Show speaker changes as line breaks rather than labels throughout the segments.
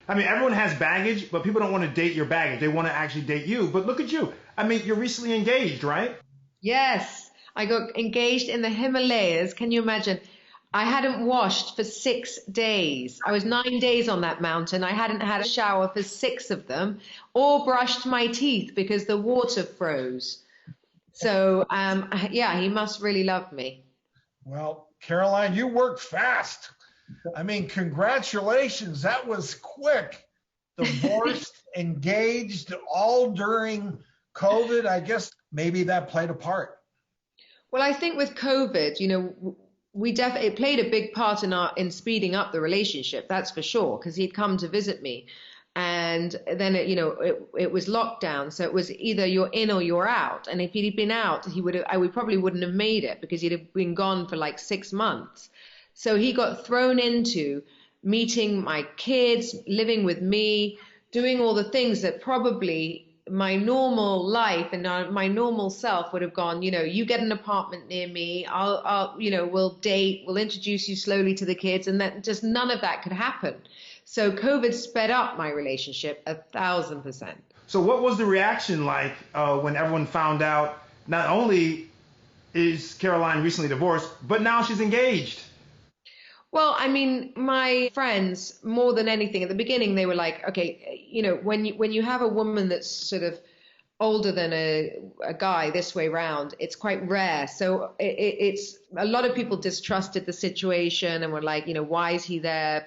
I mean, everyone has baggage, but people don't want to date your baggage. They want to actually date you. But look at you. I mean, you're recently engaged, right?
Yes, I got engaged in the Himalayas. Can you imagine? I hadn't washed for 6 days. I was 9 days on that mountain. I hadn't had a shower for 6 of them or brushed my teeth because the water froze. So, yeah, he must really love me.
Well, Caroline, you worked fast. I mean, congratulations. That was quick. Divorced, engaged, all during COVID. I guess maybe that played a part.
Well, I think with COVID, it played a big part in speeding up the relationship. That's for sure, because he'd come to visit me, and then it was lockdown, so it was either you're in or you're out. And if he'd been out, we probably wouldn't have made it because he'd have been gone for like 6 months. So he got thrown into meeting my kids, living with me, doing all the things that probably my normal life and my normal self would have gone, you get an apartment near me, we'll date, we'll introduce you slowly to the kids, and that just none of that could happen. So COVID sped up my relationship 1,000%.
So what was the reaction like when everyone found out not only is Caroline recently divorced, but now she's engaged?
Well, I mean, my friends, more than anything, at the beginning, they were like, okay, when you have a woman that's sort of older than a guy this way round, it's quite rare. So it's a lot of people distrusted the situation and were like, why is he there?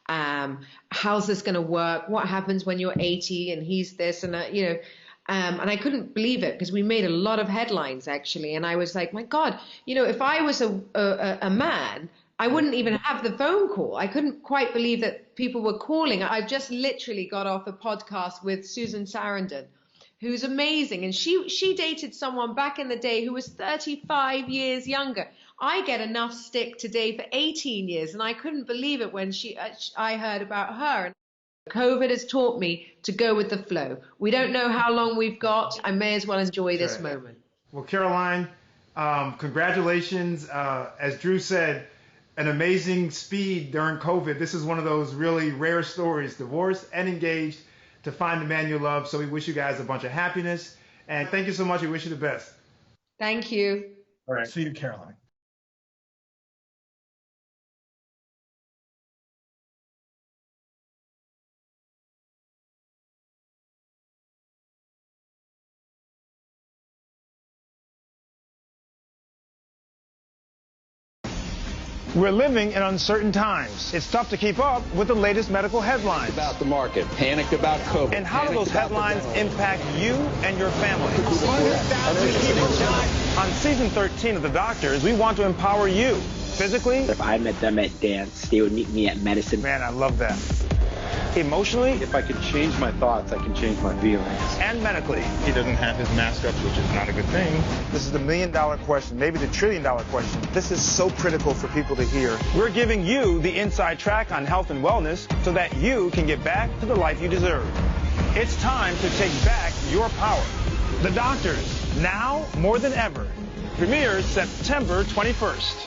How's this going to work? What happens when you're 80 and he's this and that, and I couldn't believe it because we made a lot of headlines actually. And I was like, my God, if I was a man, I wouldn't even have the phone call. I couldn't quite believe that people were calling. I've just literally got off a podcast with Susan Sarandon, who's amazing. And she dated someone back in the day who was 35 years younger. I get enough stick today for 18 years. And I couldn't believe it when I heard about her. And COVID has taught me to go with the flow. We don't know how long we've got. I may as well enjoy this moment.
Well, Caroline, congratulations. As Drew said, an amazing speed during COVID. This is one of those really rare stories, divorced and engaged to find the man you love. So we wish you guys a bunch of happiness. And thank you so much. We wish you the best.
Thank you.
All right. See you, Caroline.
We're living in uncertain times. It's tough to keep up with the latest medical headlines.
About the market, panicked about COVID.
And how do those headlines impact you and your family?
100,000 people died.
On season 13 of The Doctors, we want to empower you physically.
If I met them at dance, they would meet me at medicine.
Man, I love that. Emotionally.
If I can change my thoughts, I can change my feelings.
And medically.
He doesn't have his mask up, which is not a good thing.
This is the $1 million question, maybe the $1 trillion question. This is so critical for people to hear. We're giving you the inside track on health and wellness so that you can get back to the life you deserve. It's time to take back your power. The Doctors, now more than ever. Premieres September 21st.